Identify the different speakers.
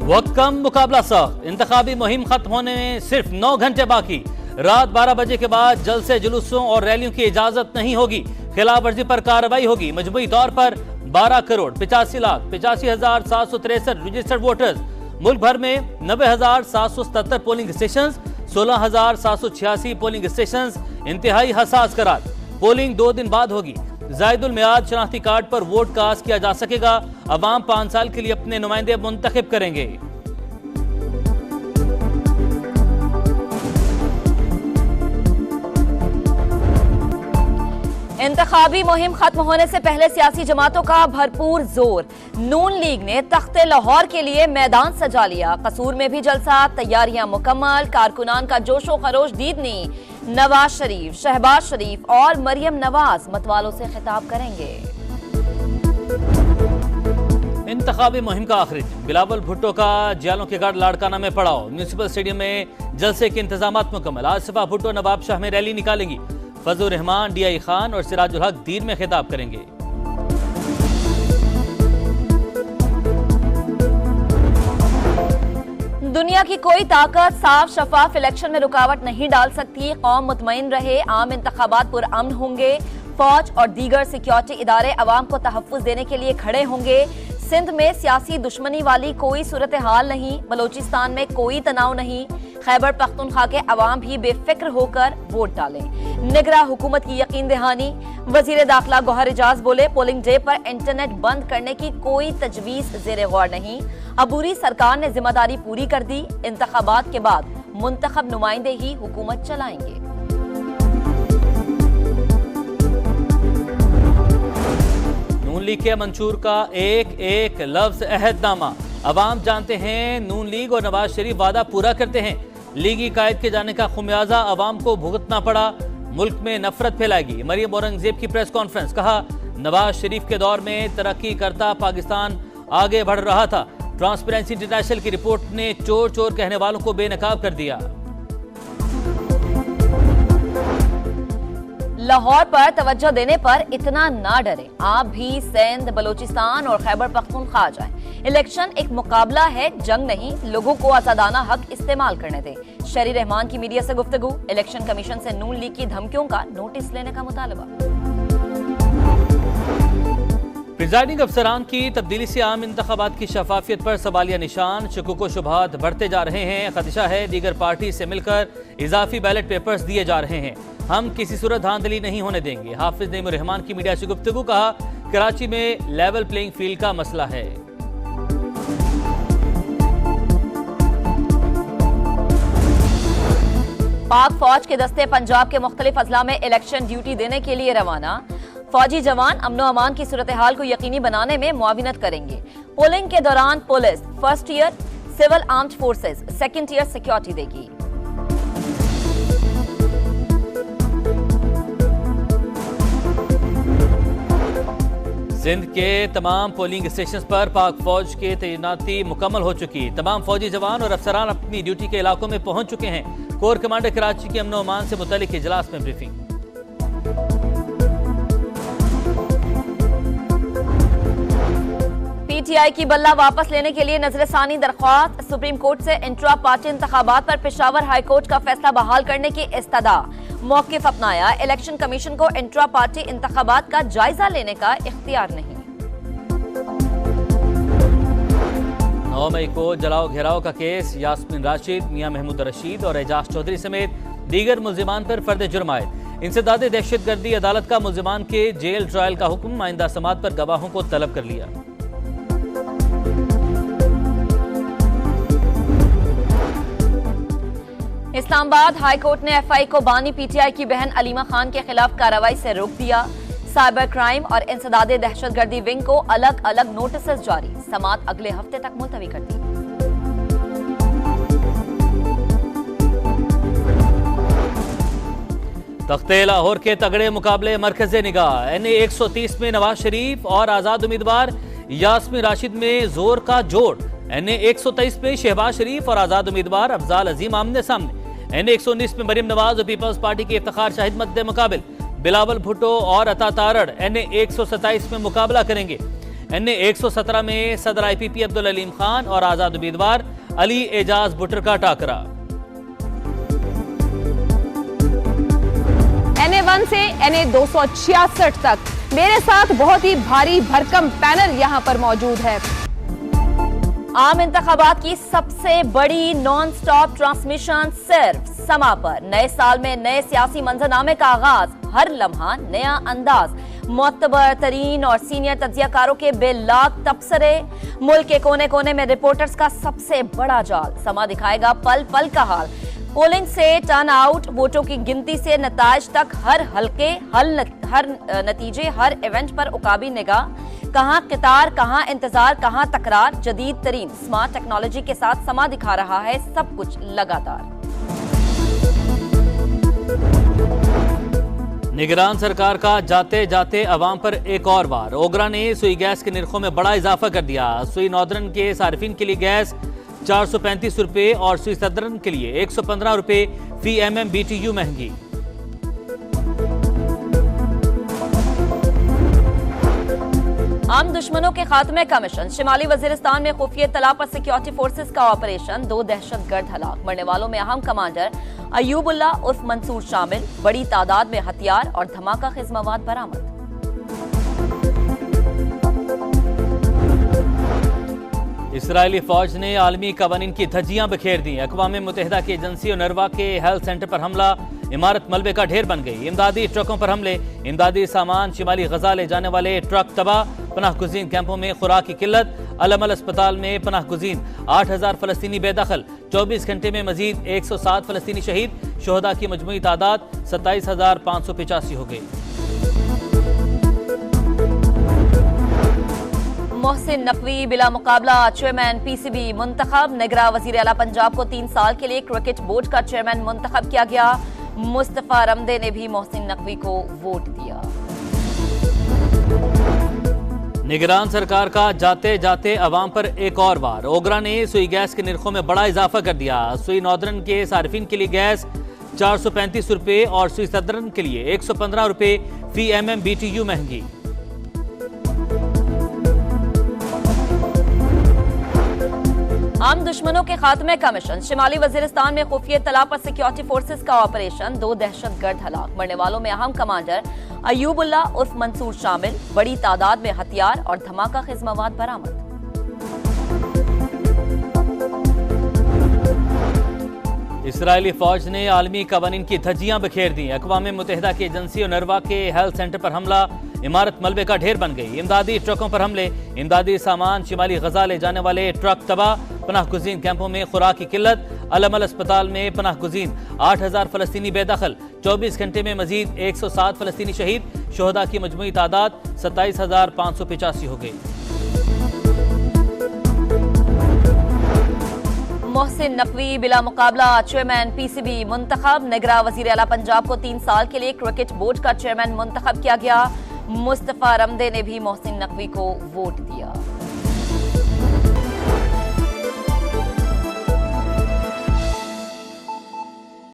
Speaker 1: वक्त कम, मुकाबला सख्त। इंतखाबी मुहिम खत्म होने में सिर्फ 9 घंटे बाकी। रात 12 बजे के बाद जलसे, जुलूसों और रैलियों की इजाजत नहीं होगी। खिलाफ वर्जी पर कार्रवाई होगी। मजमूई तौर पर 12 करोड़ 85,85,763 रजिस्टर्ड वोटर्स। मुल्क भर में 90,777 पोलिंग स्टेशन, 16,786 पोलिंग स्टेशन इंतहाई हसास करार। पोलिंग 2 दिन बाद होगी। जायदुल मियाद शनाख्ती कार्ड पर वोट कास्ट किया जा सकेगा। अवाम 5 साल के लिए अपने नुमाइंदे मुंतखब करेंगे।
Speaker 2: इंतखाबी मुहिम खत्म होने से पहले सियासी जमातों का भरपूर जोर। नून लीग ने तख्ते लाहौर के लिए मैदान सजा लिया। कसूर में भी जलसा, तैयारियां मुकम्मल। कारकुनान का जोशो खरोश दीदनी। नवाज शरीफ, शहबाज शरीफ और मरियम नवाज मतवालों से खिताब करेंगे।
Speaker 1: इंतखाबी मुहिम का आखिरी दिन। बिलावल भुट्टो का जियालों के गढ़ लाड़काना में पड़ाव। म्यूनिसिपल स्टेडियम में जलसे के इंतजाम मुकम्मल। आसिफा भुट्टो नवाबशाह में रैली निकालेंगी। फजलुर रहमान, डीआई खान और सिराजुल हक दीन में खिताब करेंगे।
Speaker 2: दुनिया की कोई ताकत साफ शफाफ इलेक्शन में रुकावट नहीं डाल सकती। कौम मुतमईन रहे, आम इंतखाबात पुरअमन होंगे। फौज और दीगर सिक्योरिटी इदारे अवाम को तहफ्फुज देने के लिए खड़े होंगे। सिंध में सियासी दुश्मनी वाली कोई सूरत हाल नहीं। बलोचिस्तान में कोई तनाव नहीं। खैबर पख्तूनख्वा के अवाम भी बेफिक्र होकर वोट डालें। निगरां हुकूमत की यकीन दहानी। वजीर दाखिला गौहर एजाज बोले, पोलिंग डे पर इंटरनेट बंद करने की कोई तजवीज ज़ेरे गौर नहीं। अबूरी सरकार ने जिम्मेदारी पूरी कर दी। इंतखाबात के बाद मुंतखब नुमाइंदे ही हुकूमत चलाएंगे।
Speaker 1: नून लीग के मंशूर का एक एक लफ्ज अहदनामा। अवाम जानते हैं नून लीग और नवाज शरीफ वादा पूरा करते हैं। लीगी कायद के जाने का खुमियाजा अवाम को भुगतना पड़ा। मुल्क में नफरत फैलाएगी। मरियम औरंगजेब की प्रेस कॉन्फ्रेंस। कहा, नवाज शरीफ के दौर में तरक्की करता पाकिस्तान आगे बढ़ रहा था। ट्रांसपेरेंसी इंटरनेशनल की रिपोर्ट ने चोर चोर कहने वालों को बेनकाब कर दिया।
Speaker 2: लाहौर पर तवज्जो देने पर इतना ना डरे। आप भी सिंध, बलोचिस्तान और खैबर पख्तूनख्वा जाएं। इलेक्शन एक मुकाबला है, जंग नहीं। लोगों को आजादाना हक इस्तेमाल करने दें। शरी रहमान की मीडिया से गुफ्तगू। इलेक्शन कमीशन से नून लीग की धमकियों का नोटिस लेने का मुतालबा।
Speaker 1: प्रिजाइडिंग अफसरान की तब्दीली से आम इंतखाबात की शफाफियत पर सवालिया निशान। शकूक व शुबहात बढ़ते जा रहे हैं। खदशा है दीगर पार्टी से मिलकर इजाफी बैलेट पेपर्स दिए जा रहे हैं। हम किसी सूरत धांधली नहीं होने देंगे। हाफिज नईमुर रहमान की मीडिया से गुफ्तगू। कहा, कराची में लेवल प्लेइंग फील्ड का मसला है।
Speaker 2: पाक फौज के दस्ते पंजाब के मुख्तलिफ अजला में इलेक्शन ड्यूटी देने के लिए रवाना। फौजी जवान अमनो अमान की सूरत हाल को यकीनी बनाने में मुआविनत करेंगे। पोलिंग के दौरान police first year, civil armed forces second year security देगी।
Speaker 1: सिंध के तमाम पोलिंग स्टेशन पर पाक फौज की तैनाती मुकम्मल हो चुकी। तमाम फौजी जवान और अफसरान अपनी ड्यूटी के इलाकों में पहुंच चुके हैं। कोर कमांडर कराची के अमनो अमान से मुतालिक इजलास में ब्रीफिंग।
Speaker 2: पीटीआई की बल्ला वापस लेने के लिए नजरसानी दरख्वास्त। सुप्रीम कोर्ट से इंट्रा पार्टी इंतखाबात पर पेशावर हाई कोर्ट का फैसला बहाल करने की इस्तदा। मौकिफ अपनाया, इलेक्शन कमीशन को इंट्रा पार्टी इंतखाबात का जायजा लेने का इख्तियार नहीं।
Speaker 1: 9 मई को जलाओ घेराव का केस। यास्मीन राशिद, मियां महमूद रशीद और एजाज चौधरी समेत दीगर मुल्जिमान पर फर्द जुर्म आयद। इंसदाद दहशतगर्दी अदालत का मुल्जिमान के जेल ट्रायल का हुक्म। आइंदा समात पर गवाहों को तलब कर लिया।
Speaker 2: इस्लामाबाद हाई कोर्ट ने एफआई को बानी पीटीआई की बहन अलीमा खान के खिलाफ कार्रवाई से रोक दिया। साइबर क्राइम और इंसदाद दहशतगर्दी विंग को अलग अलग नोटिस जारी। समात अगले हफ्ते तक मुलतवी कर दी।
Speaker 1: तख्ते लाहौर के तगड़े मुकाबले मरकज़े निगाह। एनए 130 में नवाज शरीफ और आजाद उम्मीदवार यास्मीन राशिद में जोर का जोड़। एनए 123 में शहबाज शरीफ और आजाद उम्मीदवार अफजाल अजीम आमने सामने। एनए 119 में मरियम नवाज और पीपल्स पार्टी के इफ्तिखार शाहिद मद्दे मुकाबिल। बिलावल भुट्टो और अता तारड़ एनए 127 में मुकाबला करेंगे। NA 117 में सदर IPP अब्दुल अलीम खान और आजाद उम्मीदवार अली एजाज बुटर का टाकरा।
Speaker 3: NA 1 से NA 266 तक मेरे साथ बहुत ही भारी भरकम पैनल यहां पर मौजूद है।
Speaker 2: आम इंतखाबात की सबसे बड़ी नॉन स्टॉप ट्रांसमिशन सिर्फ समा पर। नए साल में नए सियासी मंजरनामे का आगाज, हर लम्हा नया अंदाज, मोतबर तरीन और सीनियर तज्जियाकारों के बेलाग तबसरे, मुल्क के कोने कोने में रिपोर्टर्स का सबसे बड़ा जाल। समा दिखाएगा पल पल का हाल, पोलिंग से टर्न आउट, वोटों की गिनती से नताइज तक, हर हल्के हर नतीजे, हर इवेंट पर उकाबी निगाह, कहां कतार, कहां इंतजार, कहां तकरार। जदीद तरीन स्मार्ट टेक्नोलॉजी के साथ समा दिखा रहा है सब कुछ लगातार।
Speaker 1: निगरान सरकार का जाते जाते अवाम पर एक और वार। ओगरा ने सुई गैस के निर्खों में बड़ा इजाफा कर दिया। सुई नॉर्दर्न के सार्फिन के लिए गैस 435 रुपए और सुई सदर्न के लिए 115 रुपए फी MMBTU महंगी।
Speaker 2: आम दुश्मनों के खात्मे का मिशन। शिमाली वजीरिस्तान में खुफिया तला पर सिक्योरिटी फोर्सेस का ऑपरेशन, 2 दहशतगर्द हलाक। मरने वालों में अहम कमांडर अयूबुल्ला उर्फ मंसूर शामिल। बड़ी तादाद में हथियार और धमाका खेज मवाद बरामद।
Speaker 1: इसराइली फौज ने आलमी कवानीन की धज्जियां बिखेर दी। अक़वाम मुत्तहिदा की एजेंसी उनरवा के हेल्थ सेंटर पर हमला, इमारत मलबे का ढेर बन गई। इमदादी ट्रकों पर हमले, इमदादी सामान शिमाली गजा ले जाने वाले ट्रक तबाह। पनाह गुज़ीन कैंपों में खुराक की किल्लत, अलमल अस्पताल में पनाह गुज़ीन 8000 फलस्तीनी बेदखल। 24 घंटे में मजीद 107 फलस्तीनी शहीद। शोहदा की मजमूई तादाद 27,585 हो गई।
Speaker 2: मोहसिन नकवी बिला मुकाबला चेयरमैन PCB मुंतखब। निगरान वजीर आला पंजाब को 3 साल के लिए क्रिकेट बोर्ड का चेयरमैन मुंतखब किया गया। मुस्तफा रमदे ने भी मोहसिन नकवी को वोट दिया।
Speaker 1: निगरान सरकार का जाते जाते अवाम पर एक और वार। ओगरा ने सुई गैस के निर्खों में बड़ा इजाफा कर दिया। सुई नॉर्दर्न के सार्फिन के लिए गैस 435 रुपए और सुई सदर्न के लिए 115 रुपए फी MMBTU महंगी।
Speaker 2: आम दुश्मनों के खात्मे का मिशन। शिमाली वजीरिस्तान में खुफिया तला पर सिक्योरिटी फोर्सेस का ऑपरेशन, 2 दहशतगर्द हलाक। मरने वालों में अहम कमांडर अयूबुल्ला उर्फ मंसूर शामिल। बड़ी तादाद में हथियार और धमाका खेज मवाद बरामद।
Speaker 1: इसराइली फौज ने आलमी कवानीन की धज्जियां बिखेर दी। अक़वाम मुत्तहिदा की एजेंसी उनरवा के हेल्थ सेंटर पर हमला, इमारत मलबे का ढेर बन गई। इमदादी ट्रकों पर हमले, इमदादी सामान शिमाली गजा ले जाने वाले ट्रक तबाह। पनाह गुज़ीन कैंपों में खुराक की किल्लत, अलमल अस्पताल में पनाह गुज़ीन 8000 फलस्तीनी बेदखल। 24 घंटे में मजीद 107 फलस्तीनी शहीद। शोहदा की मजमूई तादाद 27,585 हो गई।
Speaker 2: मोहसिन नकवी बिला मुकाबला चेयरमैन PCB मुंतखब। निगरान वजीर आला पंजाब को 3 साल के लिए क्रिकेट बोर्ड का चेयरमैन मुंतखब किया गया। मुस्तफा रमदे ने भी मोहसिन नकवी को वोट दिया।